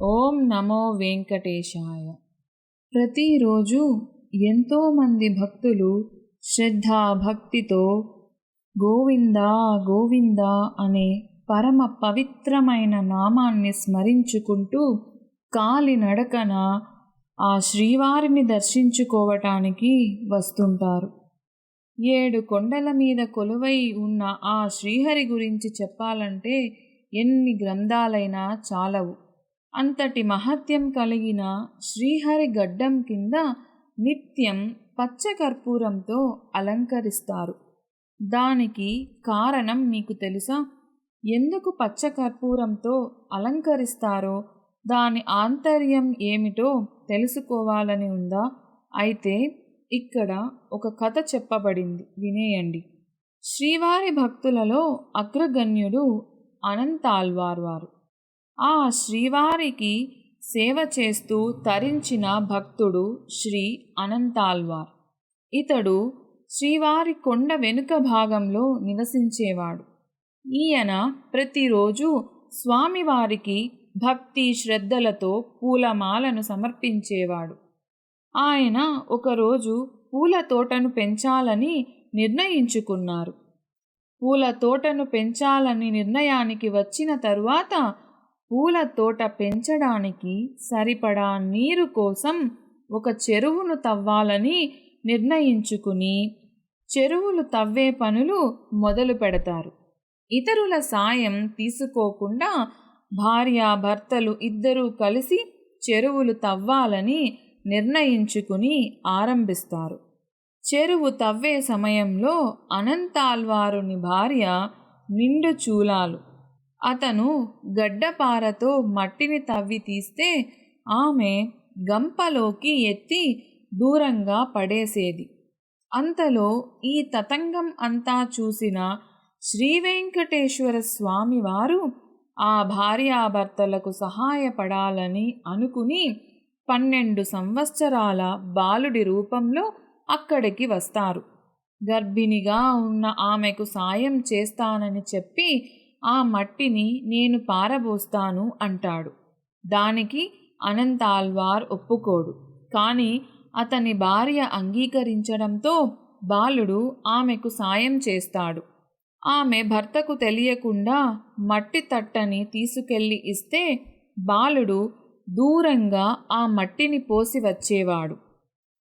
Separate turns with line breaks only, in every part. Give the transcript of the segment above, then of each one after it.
ఓం నమో వెంకటేశాయ. ప్రతిరోజు ఎంతోమంది భక్తులు శ్రద్ధాభక్తితో గోవిందా గోవిందా అనే పరమ పవిత్రమైన నామాన్ని స్మరించుకుంటూ కాలినడకన ఆ శ్రీవారిని దర్శించుకోవటానికి వస్తుంటారు. 7 కొండల మీద కొలువై ఉన్న ఆ శ్రీహరి గురించి చెప్పాలంటే ఎన్ని గ్రంథాలైనా చాలవు. అంతటి మహత్యం కలిగిన శ్రీహరి గడ్డం కింద నిత్యం పచ్చకర్పూరంతో అలంకరిస్తారు. దానికి కారణం మీకు తెలుసా? ఎందుకు పచ్చకర్పూరంతో అలంకరిస్తారో, దాని ఆంతర్యం ఏమిటో తెలుసుకోవాలని ఉందా? అయితే ఇక్కడ ఒక కథ చెప్పబడింది, వినేయండి. శ్రీవారి భక్తులలో అగ్రగణ్యుడు అనంతాళ్వార్ వారు. ఆ శ్రీవారికి సేవ చేస్తూ తరించిన భక్తుడు శ్రీ అనంతాళ్వార్. ఇతడు శ్రీవారి కొండ వెనుక భాగంలో నివసించేవాడు. ఈయన ప్రతిరోజు స్వామివారికి భక్తి శ్రద్ధలతో పూలమాలను సమర్పించేవాడు. ఆయన ఒకరోజు పూల తోటను పెంచాలని నిర్ణయించుకున్నారు. పూల తోటను పెంచాలని నిర్ణయానికి వచ్చిన తరువాత పూల తోట పెంచడానికి సరిపడా నీరు కోసం ఒక చెరువును తవ్వాలని నిర్ణయించుకుని చెరువులు తవ్వే పనులు మొదలు పెడతారు. ఇతరుల సాయం తీసుకోకుండా భార్యాభర్తలు ఇద్దరూ కలిసి చెరువులు తవ్వాలని నిర్ణయించుకుని ఆరంభిస్తారు. చెరువు తవ్వే సమయంలో అనంతాళ్వారుని భార్య నిండు చూలాలు. అతను గడ్డపారతో మట్టిని తవ్వి తీస్తే ఆమె గంపలోకి ఎత్తి దూరంగా పడేసేది. అంతలో ఈ తతంగం అంతా చూసిన శ్రీవెంకటేశ్వర స్వామివారు ఆ భార్యాభర్తలకు సహాయపడాలని అనుకుని 12 సంవత్సరాల బాలుడి రూపంలో అక్కడికి వస్తారు. గర్భిణిగా ఉన్న ఆమెకు సాయం చేస్తానని చెప్పి ఆ మట్టిని నేను పారబోస్తాను అంటాడు. దానికి అనంతాళ్వార్ ఒప్పుకోడు. కానీ అతని భార్య అంగీకరించడంతో బాలుడు ఆమెకు సాయం చేస్తాడు. ఆమె భర్తకు తెలియకుండా మట్టి తట్టని తీసుకెళ్లి ఇస్తే బాలుడు దూరంగా ఆ మట్టిని పోసి వచ్చేవాడు.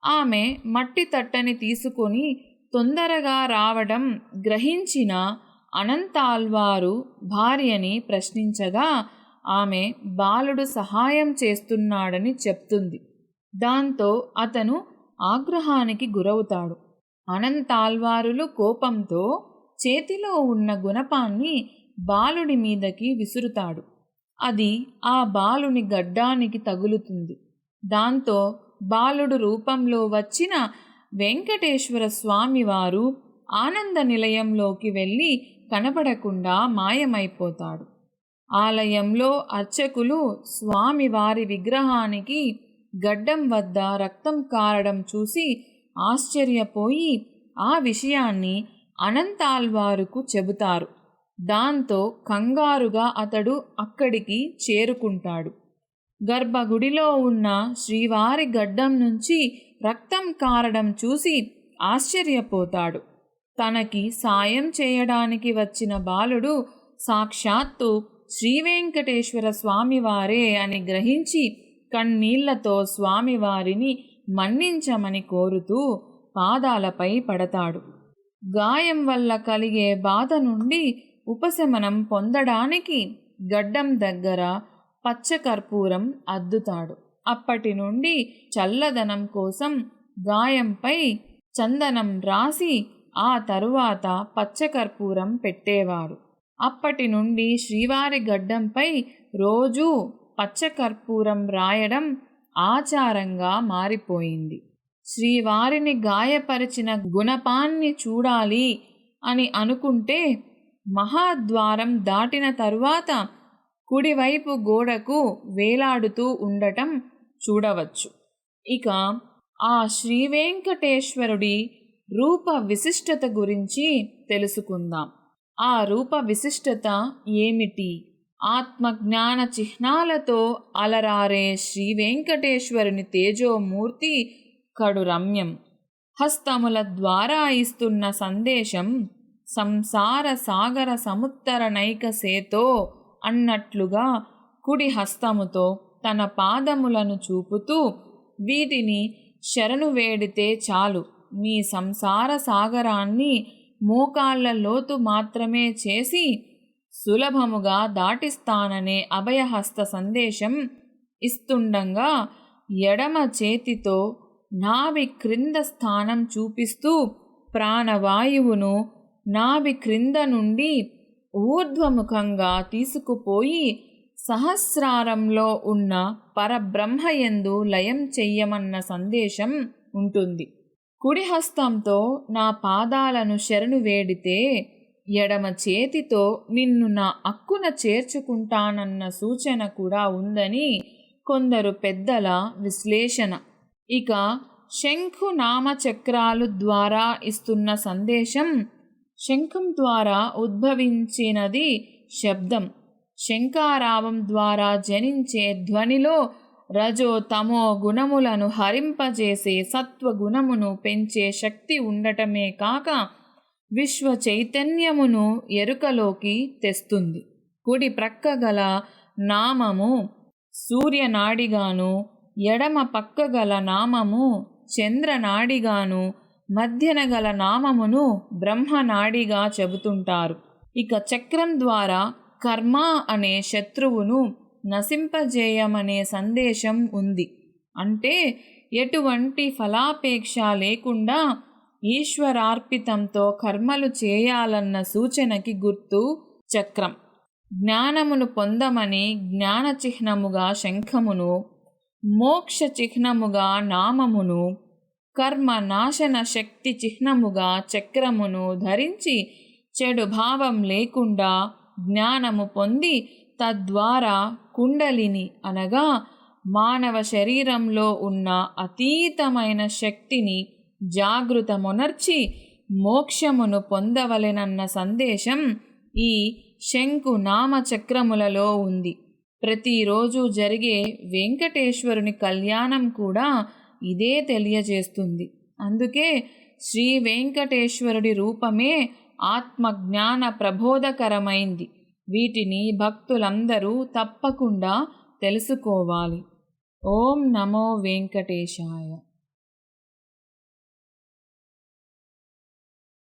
ఆమె మట్టి తట్టని తీసుకొని తొందరగా రావడం గ్రహించిన అనంతాళ్వారు భార్యని ప్రశ్నించగా ఆమె బాలుడు సహాయం చేస్తున్నాడని చెప్తుంది. దాంతో అతను ఆగ్రహానికి గురవుతాడు. అనంతాళ్వారులు కోపంతో చేతిలో ఉన్న గుణపాన్ని బాలుడి మీదకి విసురుతాడు. అది ఆ బాలుని గడ్డానికి తగులుతుంది. దాంతో బాలుడు రూపంలో వచ్చిన వెంకటేశ్వర స్వామివారు ఆనంద నిలయంలోకి వెళ్ళి కనపడకుండా మాయమైపోతాడు. ఆలయంలో అర్చకులు స్వామివారి విగ్రహానికి గడ్డం వద్ద రక్తం కారడం చూసి ఆశ్చర్యపోయి ఆ విషయాన్ని అనంతాళ్వారుకు చెబుతారు. దాంతో కంగారుగా అతడు అక్కడికి చేరుకుంటాడు. గర్భగుడిలో ఉన్న శ్రీవారి గడ్డం నుంచి రక్తం కారడం చూసి ఆశ్చర్యపోతాడు. తనకి సాయం చేయడానికి వచ్చిన బాలుడు సాక్షాత్తు శ్రీవెంకటేశ్వర స్వామివారే అని గ్రహించి కన్నీళ్లతో స్వామివారిని మన్నించమని కోరుతూ పాదాలపై పడతాడు. గాయం వల్ల కలిగే బాధ నుండి ఉపశమనం పొందడానికి గడ్డం దగ్గర పచ్చకర్పూరం అద్దుతాడు. అప్పటి నుండి చల్లదనం కోసం గాయంపై చందనం రాసి ఆ తరువాత పచ్చకర్పూరం పెట్టేవాడు. అప్పటి నుండి శ్రీవారి గడ్డంపై రోజూ పచ్చకర్పూరం రాయడం ఆచారంగా మారిపోయింది. శ్రీవారిని గాయపరిచిన గుణపాన్ని చూడాలి అని అనుకుంటే మహాద్వారం దాటిన తరువాత కుడివైపు గోడకు వేలాడుతూ ఉండటం చూడవచ్చు. ఇక ఆ శ్రీవెంకటేశ్వరుడి రూప విశిష్టత గురించి తెలుసుకుందాం. ఆ రూప విశిష్టత ఏమిటి? ఆత్మజ్ఞాన చిహ్నాలతో అలరారే శ్రీ వెంకటేశ్వరుని తేజోమూర్తి కడు రమ్యం. హస్తముల ద్వారా ఇస్తున్న సందేశం సంసార సాగర సముత్తరణైక సేతో అన్నట్లుగా కుడి హస్తముతో తన పాదములను చూపుతూ వీటిని శరణు వేడితే చాలు, మీ సంసార సాగరాన్ని మోకాళ్ల లోతు మాత్రమే చేసి సులభముగా దాటిస్తాననే అభయహస్త సందేశం ఇస్తుండగా ఎడమ చేతితో నాభి క్రింద స్థానం చూపిస్తూ ప్రాణవాయువును నాభి క్రింద నుండి ఊర్ధ్వముఖంగా తీసుకుపోయి సహస్రారంలో ఉన్న పరబ్రహ్మయందు లయం చెయ్యమన్న సందేశం ఉంటుంది. కుడి హస్తంతో నా పాదాలను శరణు వేడితే ఎడమ చేతితో నిన్ను నా అక్కున చేర్చుకుంటానన్న సూచన కూడా ఉందని కొందరు పెద్దల విశ్లేషణ. ఇక శంఖు నామచక్రాలు ద్వారా ఇస్తున్న సందేశం, శంఖం ద్వారా ఉద్భవించినది శబ్దం. శంఖారావం ద్వారా జనించే ధ్వనిలో రజో తమో గుణములను హరింపజేసే సత్వగుణమును పెంచే శక్తి ఉండటమే కాక విశ్వ చైతన్యమును ఎరుకలోకి తెస్తుంది. కుడి ప్రక్క గల నామము సూర్యనాడిగాను, ఎడమ పక్క గల నామము చంద్రనాడిగాను, మధ్యన గల నామమును బ్రహ్మనాడిగా చెబుతుంటారు. ఇక చక్రం ద్వారా కర్మ అనే శత్రువును నశింపజేయమనే సందేశం ఉంది. అంటే ఎటువంటి ఫలాపేక్ష లేకుండా ఈశ్వరార్పితంతో కర్మలు చేయాలన్న సూచనకి గుర్తు చక్రం. జ్ఞానమును పొందమని జ్ఞాన చిహ్నముగా శంఖమును, మోక్ష చిహ్నముగా నామమును, కర్మ నాశన శక్తి చిహ్నముగా చక్రమును ధరించి చెడు భావం లేకుండా జ్ఞానము పొంది తద్వారా కుండలిని అనగా మానవ శరీరంలో ఉన్న అతీతమైన శక్తిని జాగృతమునర్చి మోక్షమును పొందవలెనన్న సందేశం ఈ శంకు నామచక్రములలో ఉంది. ప్రతిరోజు జరిగే వెంకటేశ్వరుని కళ్యాణం కూడా ఇదే తెలియజేస్తుంది. అందుకే శ్రీ వెంకటేశ్వరుడి రూపమే ఆత్మజ్ఞాన ప్రబోధకరమైంది. వీటిని భక్తులందరూ తప్పకుండా తెలుసుకోవాలి. ఓం నమో వెంకటేశాయ.